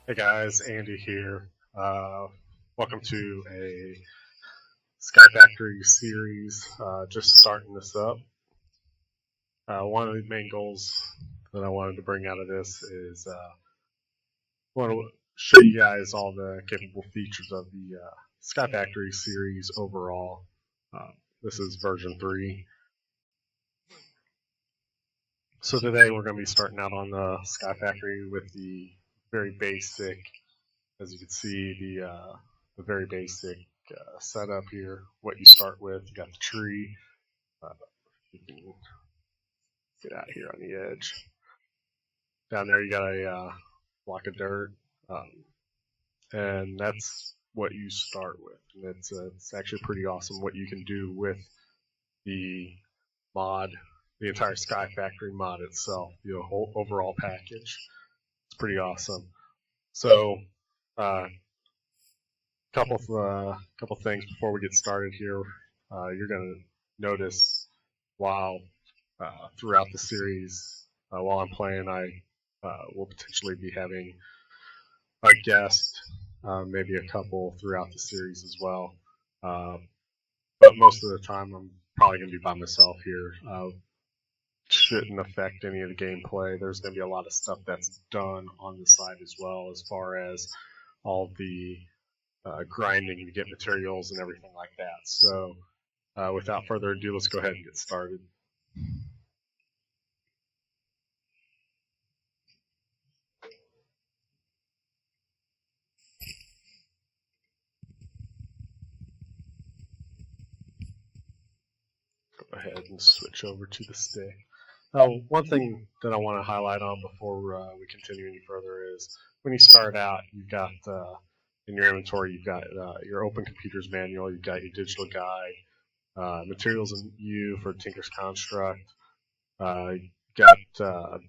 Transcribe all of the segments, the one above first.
Hey guys, Andy here. Welcome to a SkyFactory series. Just starting this up. One of the main goals that I wanted to bring out of this is I want to show you guys all the capable features of the SkyFactory series overall. This is version 3. So today we're going to be starting out on the SkyFactory with the very basic, as you can see, the very basic setup here. What you start with, you got the tree. You can get out here on the edge. Down there you got a block of dirt, and that's what you start with. And it's actually pretty awesome what you can do with the mod, the entire SkyFactory mod itself, the whole overall package. It's pretty awesome. So, couple things before we get started here. You're going to notice while throughout the series, while I'm playing, I will potentially be having a guest, maybe a couple throughout the series as well. But most of the time, I'm probably going to be by myself here. Shouldn't affect any of the gameplay. There's going to be a lot of stuff that's done on the side as well, as far as all the grinding to get materials and everything like that. So without further ado, let's go ahead and get started. Go ahead and switch over to the stick. One thing that I want to highlight on before we continue any further is when you start out, you've got in your inventory, you've got your open computers manual, you've got your digital guide, materials and you for Tinker's Construct, got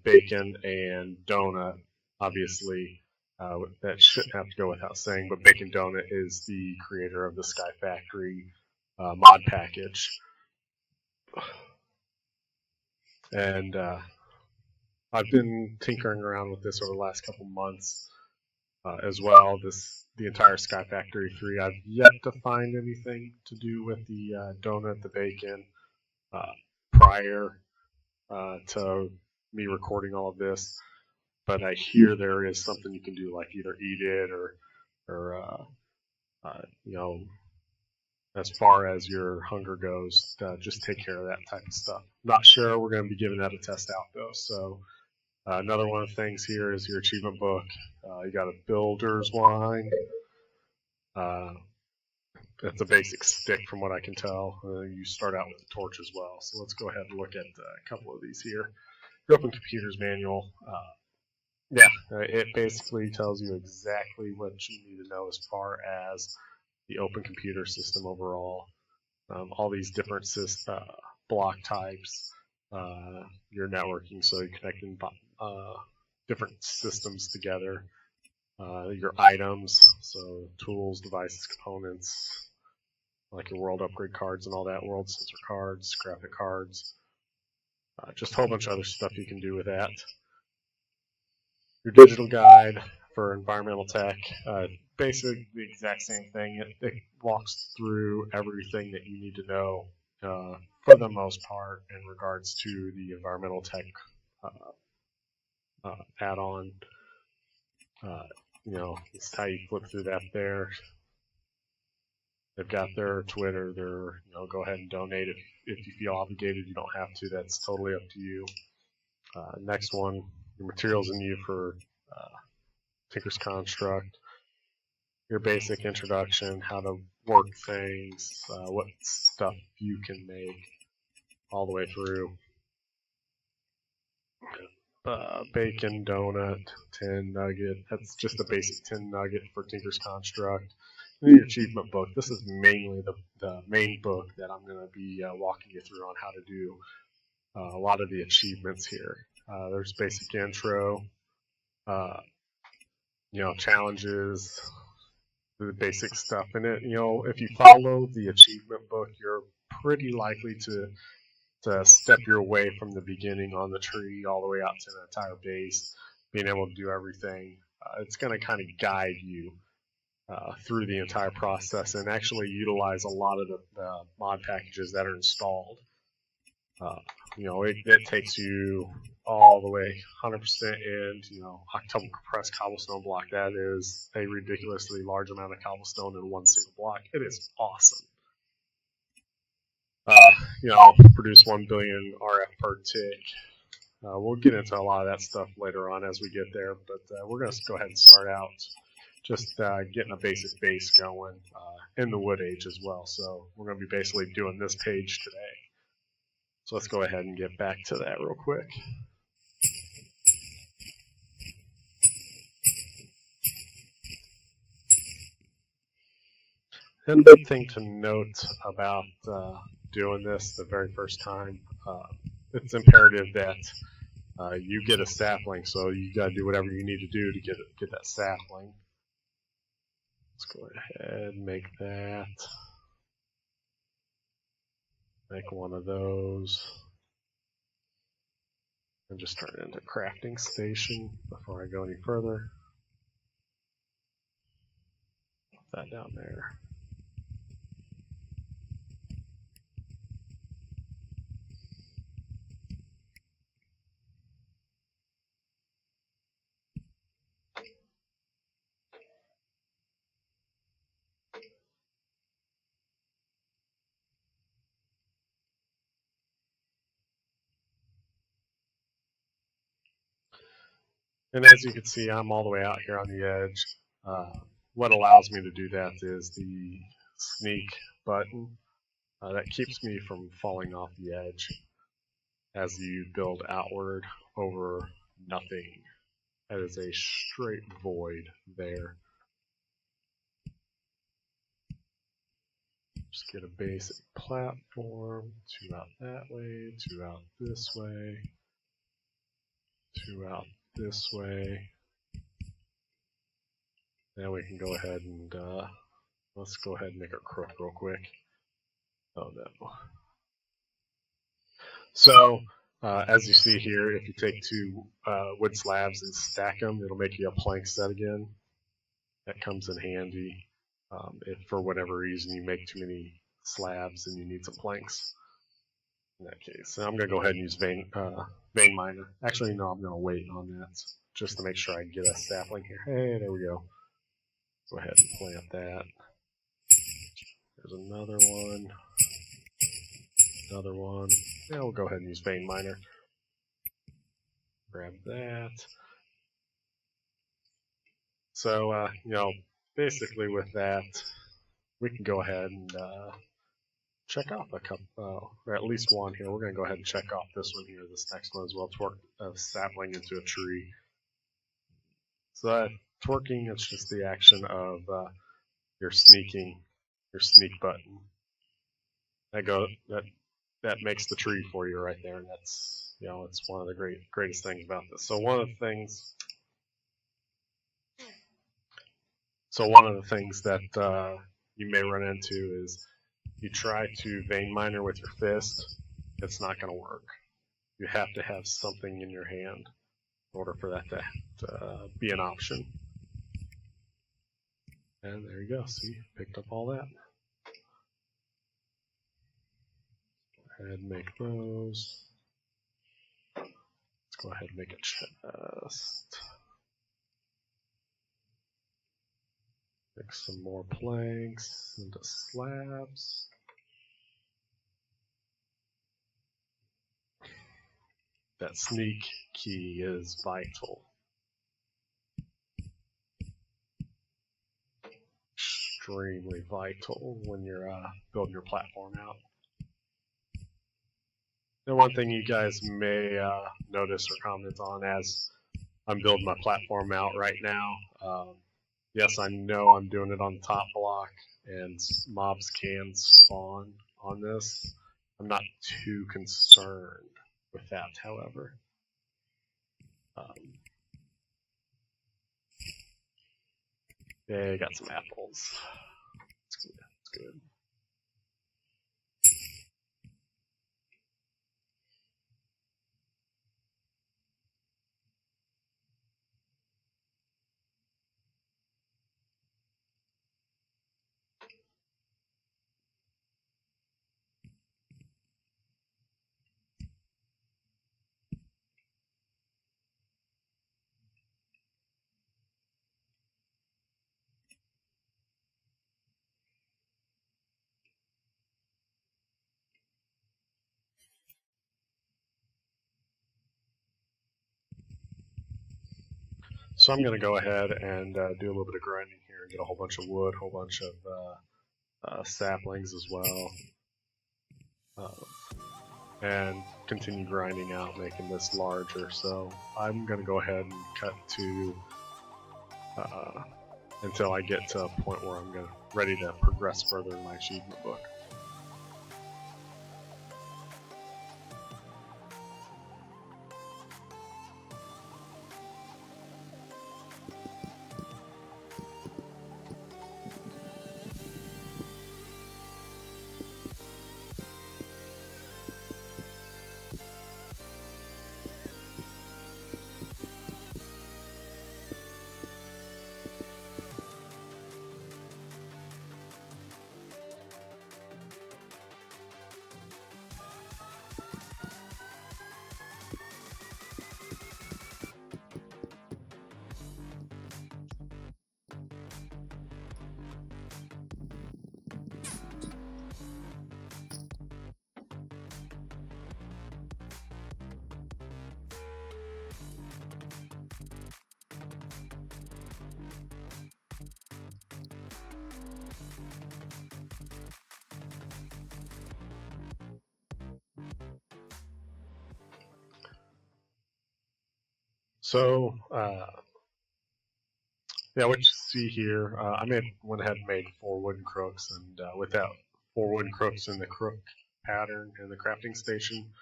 bacon and donut. Obviously, that shouldn't have to go without saying, but Bacon Donut is the creator of the SkyFactory mod package. And I've been tinkering around with this over the last couple months as well. The entire SkyFactory 3. I've yet to find anything to do with the donut, the bacon, prior to me recording all of this. But I hear there is something you can do, like either eat it or you know, as far as your hunger goes, just take care of that type of stuff. Not sure. We're going to be giving that a test out though. So another one of the things here is your achievement book. You got a builder's wine. It's a basic stick from what I can tell. You start out with a torch as well. So let's go ahead and look at a couple of these here. Your open computers manual. It basically tells you exactly what you need to know as far as the open computer system overall. All these different block types, your networking, so you're connecting different systems together. Your items, so tools, devices, components, like your world upgrade cards and all that, world sensor cards, graphic cards, just a whole bunch of other stuff you can do with that. Your digital guide for environmental tech, basically the exact same thing. It walks through everything that you need to know for the most part in regards to the environmental tech add-on. It's how you flip through that there. They've got their Twitter, go ahead and donate if you feel obligated. You don't have to. That's totally up to you. Next one, your materials and you for Tinker's Construct. Your basic introduction, how to work things, what stuff you can make, all the way through. Bacon, donut, tin nugget. That's just a basic tin nugget for Tinker's Construct. And your achievement book. This is mainly the main book that I'm going to be walking you through on how to do a lot of the achievements here. There's basic intro, challenges, the basic stuff in it. If you follow the achievement book, you're pretty likely to step your way from the beginning on the tree all the way out to the entire base, being able to do everything It's going to kind of guide you through the entire process and actually utilize a lot of the mod packages that are installed. You know, it takes you all the way 100% in. You know, octuple compressed cobblestone block, that is a ridiculously large amount of cobblestone in one single block. It is awesome. You know, produce 1 billion RF per tick. We'll get into a lot of that stuff later on as we get there, but we're going to go ahead and start out just getting a basic base going in the wood age as well. So we're going to be basically doing this page today. So let's go ahead and get back to that real quick. And the big thing to note about doing this the very first time, it's imperative that you get a sapling, so you got to do whatever you need to do to get that sapling. Let's go ahead and make that. Make one of those. And just turn it into a crafting station before I go any further. Put that down there. And as you can see, I'm all the way out here on the edge. What allows me to do that is the sneak button. That keeps me from falling off the edge as you build outward over nothing. That is a straight void there. Just get a basic platform, 2 out that way, 2 out this way, 2 out this way. Now we can go ahead and let's go ahead and make our crook real quick. Oh no. So as you see here, if you take 2 wood slabs and stack them, it'll make you a plank set again. That comes in handy if for whatever reason you make too many slabs and you need some planks. In that case, so I'm going to go ahead and use vein miner. Actually, no, I'm going to wait on that just to make sure I get a sapling here. Hey, there we go. Go ahead and plant that. There's another one. Another one. Yeah, we'll go ahead and use vein miner. Grab that. So, you know, basically with that, we can go ahead and check off a couple, or at least one here. We're going to go ahead and check off this one here, this next one as well. Torque a sapling into a tree. So torquing, it's just the action of your sneak button. That makes the tree for you right there, and that's, you know, it's one of the greatest things about this. So one of the things that you may run into is you try to vein miner with your fist, it's not going to work. You have to have something in your hand in order for that to be an option. And there you go. See, picked up all that. Go ahead and make those. Let's go ahead and make a chest. Make some more planks into slabs. That sneak key is vital. Extremely vital when you're building your platform out. And one thing you guys may notice or comment on as I'm building my platform out right now. Yes, I know I'm doing it on the top block, and mobs can spawn on this. I'm not too concerned with that, however. Yeah, got some apples. That's good. That's good. So I'm going to go ahead and do a little bit of grinding here and get a whole bunch of wood, a whole bunch of saplings as well, and continue grinding out, making this larger. So I'm going to go ahead and cut to until I get to a point where I'm ready to progress further in my achievement book. So, yeah, what you see here, I went ahead and made 4 wooden crooks, and with that 4 wooden crooks in the crook pattern in the crafting station,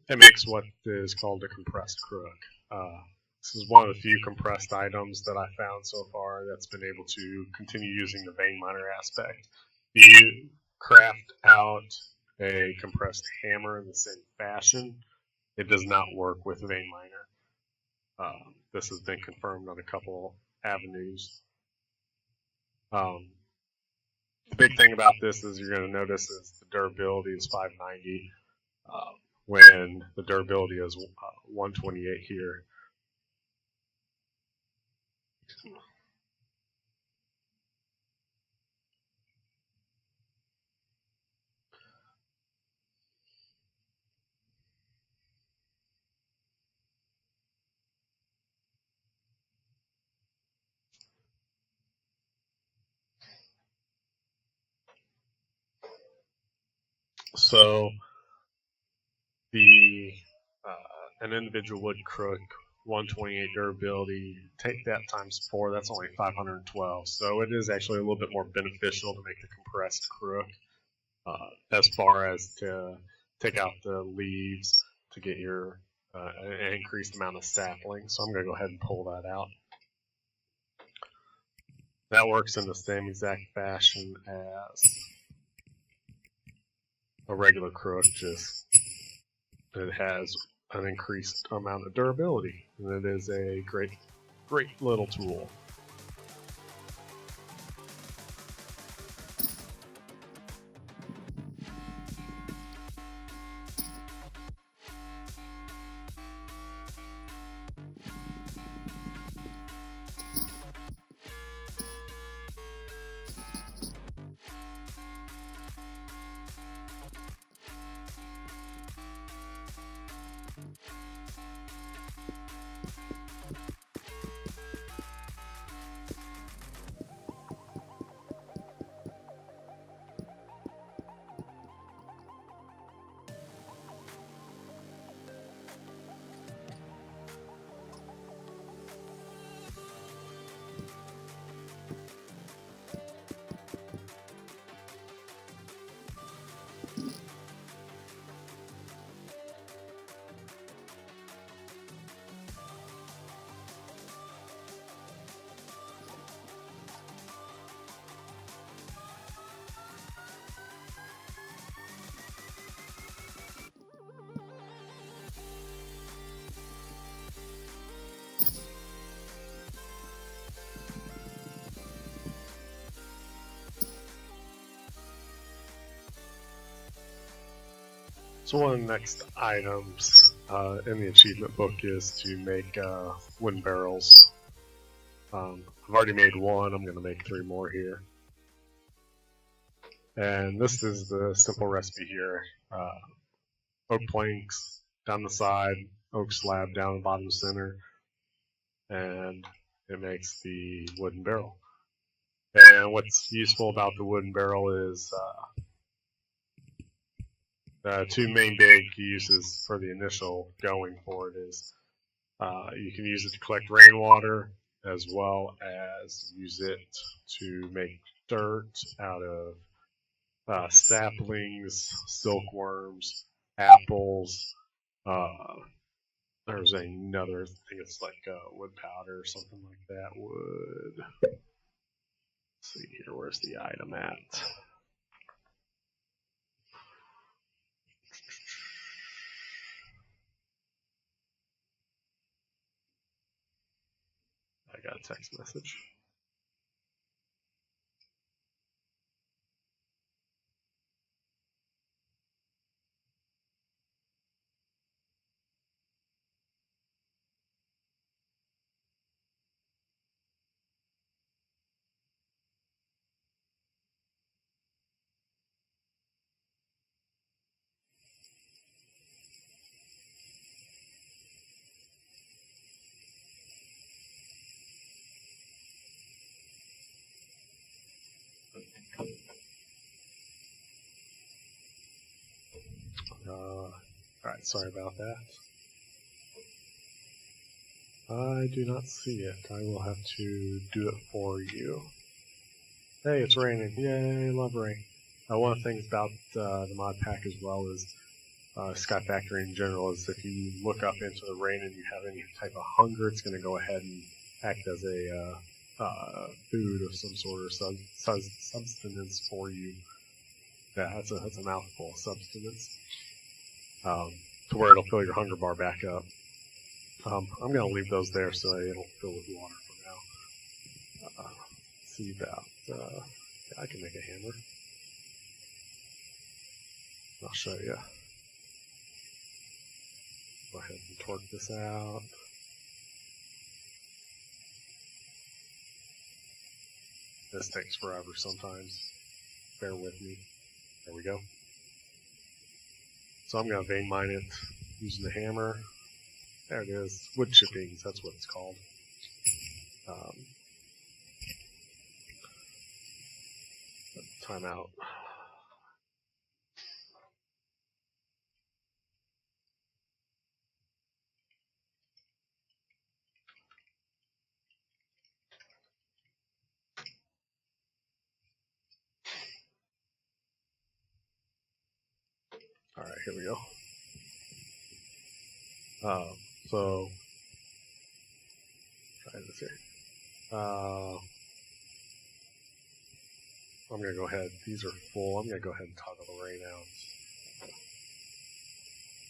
it makes what is called a compressed crook. This is one of the few compressed items that I found so far that's been able to continue using the vein miner aspect. You craft out a compressed hammer in the same fashion. It does not work with vein miner. This has been confirmed on a couple avenues. The big thing about this is you're going to notice is the durability is 590 when the durability is 128 here. So an individual wood crook, 128 durability, take that times 4, that's only 512. So it is actually a little bit more beneficial to make the compressed crook as far as to take out the leaves to get your an increased amount of sapling. So I'm going to go ahead and pull that out. That works in the same exact fashion as a regular crook, just it has an increased amount of durability, and it is a great little tool. So one of the next items in the achievement book is to make wooden barrels. I've already made 1, I'm going to make 3 more here. And this is the simple recipe here. Oak planks down the side, oak slab down the bottom center, and it makes the wooden barrel. And what's useful about the wooden barrel is two main big uses for the initial going for it is you can use it to collect rainwater, as well as use it to make dirt out of saplings, silkworms, apples. There's another thing, it's like wood powder or something like that. Wood. Let's see here, where's the item at? I got a text message. Alright, sorry about that. I do not see it. I will have to do it for you. Hey, it's raining. Yay, love rain. One of the things about the mod pack as well is SkyFactory in general is if you look up into the rain and you have any type of hunger, it's going to go ahead and act as a food of some sort or substance for you. Yeah, that's a mouthful, substance. To where it'll fill your hunger bar back up. I'm going to leave those there so it'll fill with water for now. See about, yeah, I can make a hammer. I'll show you. Go ahead and torque this out. This takes forever sometimes. Bear with me. There we go. So I'm going to vein mine it using the hammer. There it is. Wood chippings, that's what it's called. Time out. Alright, here we go. So, try this here. I'm going to go ahead, these are full, I'm going to go ahead and toggle the rain out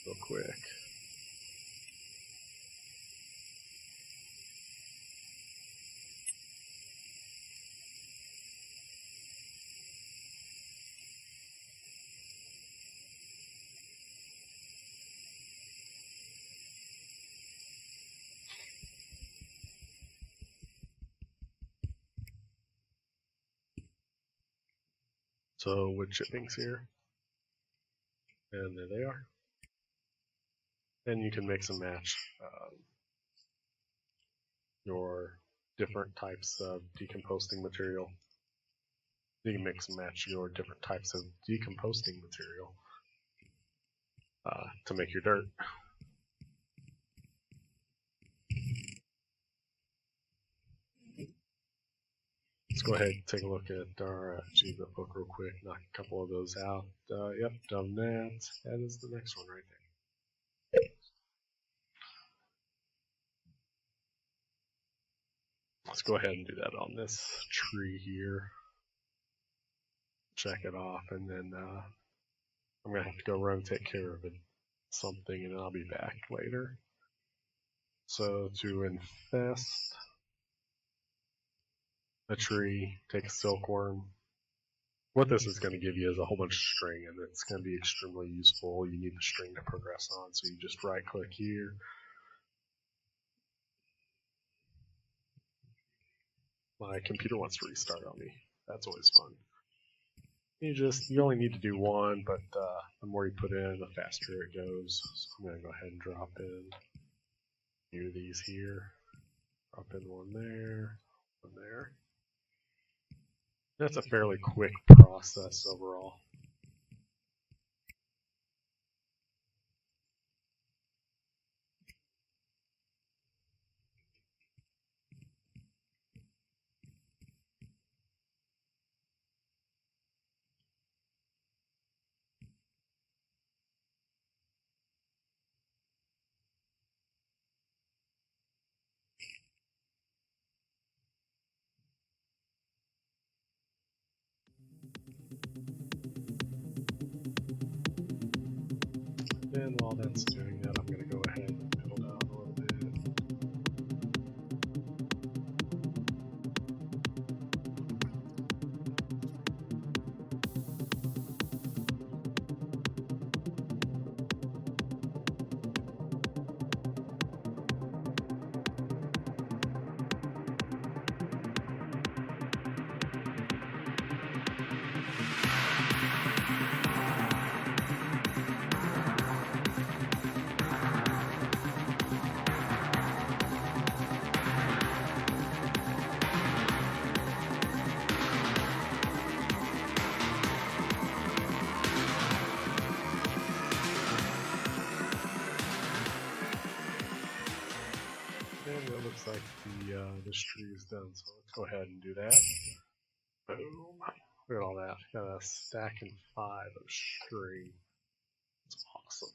real quick. So wood chippings here, and there they are. And you can mix and match your different types of decomposing material. You can mix and match your different types of decomposing material to make your dirt. Let's go ahead and take a look at our achievement book real quick, knock a couple of those out. Yep, done that. That is the next one right there. Let's go ahead and do that on this tree here. Check it off, and then I'm going to have to go run and take care of it, something, and then I'll be back later. So to infest a tree, take a silkworm. What this is going to give you is a whole bunch of string, and it's going to be extremely useful. You need the string to progress on, so you just right click here. My computer wants to restart on me. That's always fun. You only need to do one, but the more you put in, the faster it goes. So I'm going to go ahead and drop in a few of these here. Drop in one there, one there. That's a fairly quick process overall. And while that's doing that, I'm going to go ahead and fiddle down a little bit. And it looks like the tree is done, so let's go ahead and do that. Boom. Look at all that. Got a stack and 5 of string. That's awesome.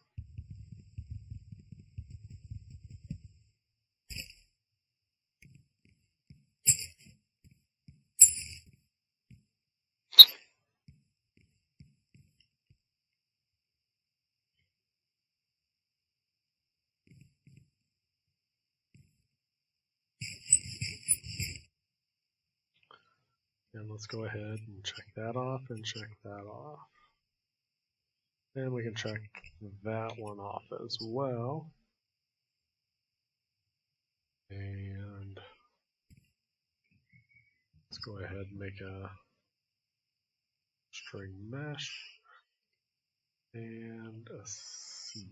And let's go ahead and check that off and check that off. And we can check that one off as well. And let's go ahead and make a string mesh and a sieve.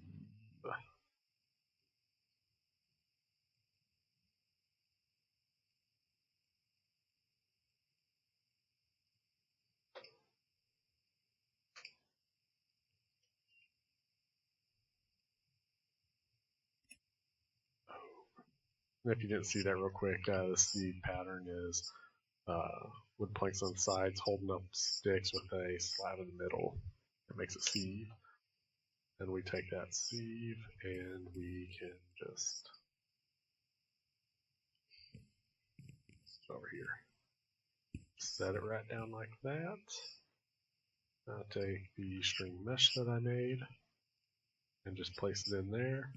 And if you didn't see that real quick, the sieve pattern is wood planks on the sides holding up sticks with a slab in the middle. It makes a sieve. And we take that sieve and we can just over here. Set it right down like that. I'll take the string mesh that I made and just place it in there.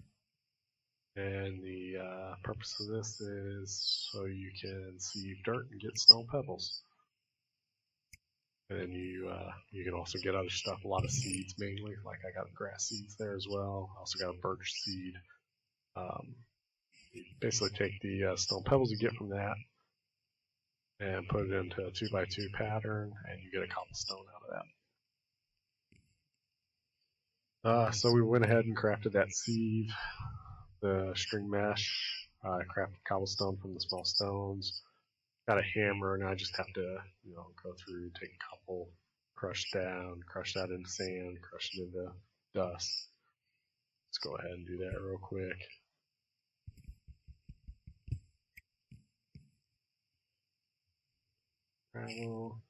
And the purpose of this is so you can sieve dirt and get stone pebbles. And then you can also get other stuff, a lot of seeds mainly, like I got grass seeds there as well. I also got a birch seed. You basically take the stone pebbles you get from that and put it into a 2x2 pattern, and you get a cobblestone out of that. So we went ahead and crafted that sieve, the string mesh, crafted cobblestone from the small stones. Got a hammer, and I just have to, go through, take a couple, crush that into sand, crush it into dust. Let's go ahead and do that real quick. Gravel,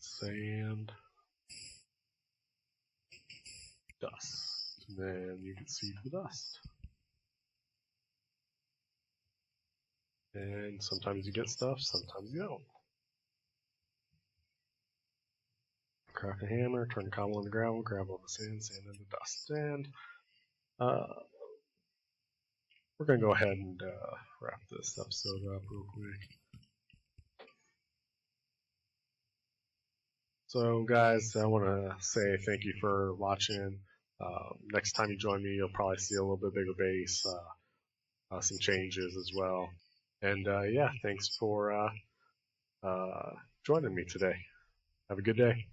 sand, dust, and then you can see the dust. And sometimes you get stuff, sometimes you don't. Craft a hammer, turn the cobble into gravel, gravel into sand, sand into dust. And we're going to go ahead and wrap this episode up real quick. So guys, I want to say thank you for watching. Next time you join me, you'll probably see a little bit bigger base, some changes as well. And yeah, thanks for joining me today. Have a good day.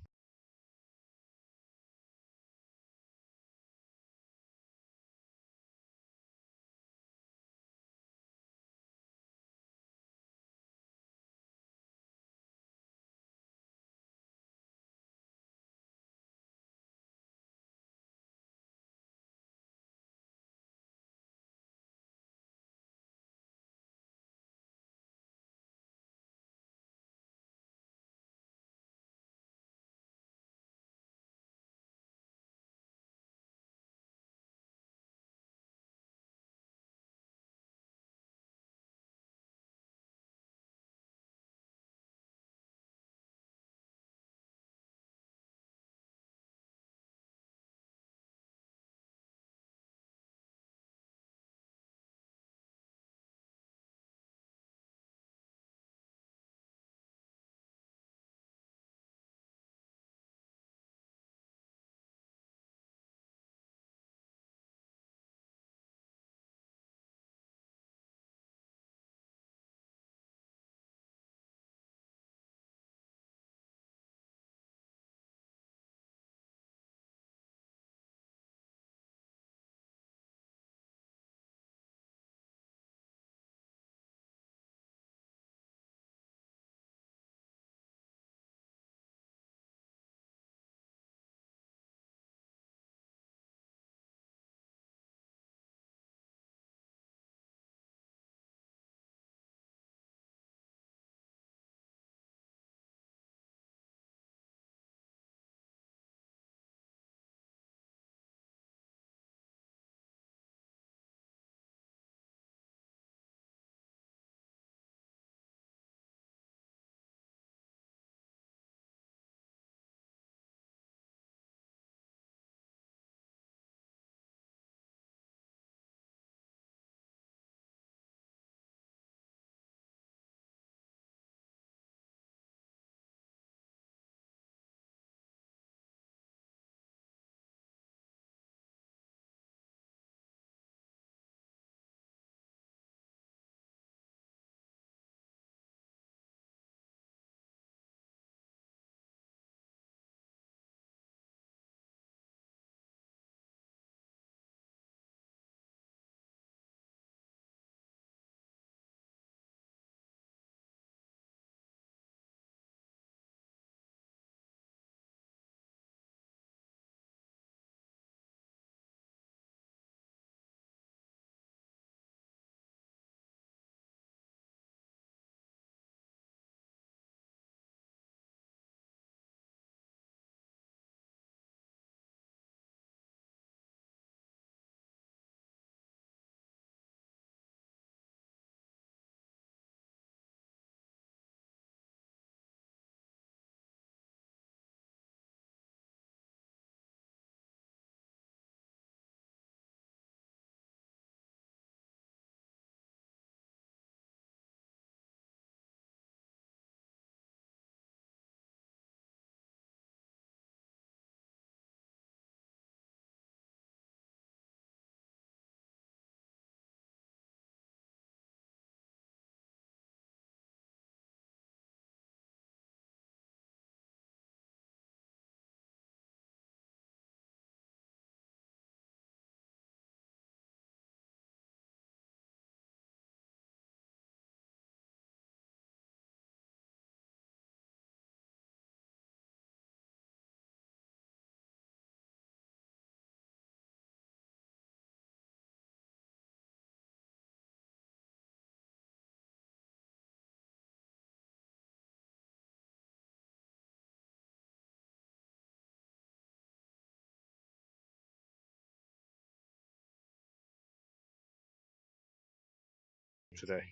today.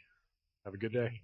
Have a good day.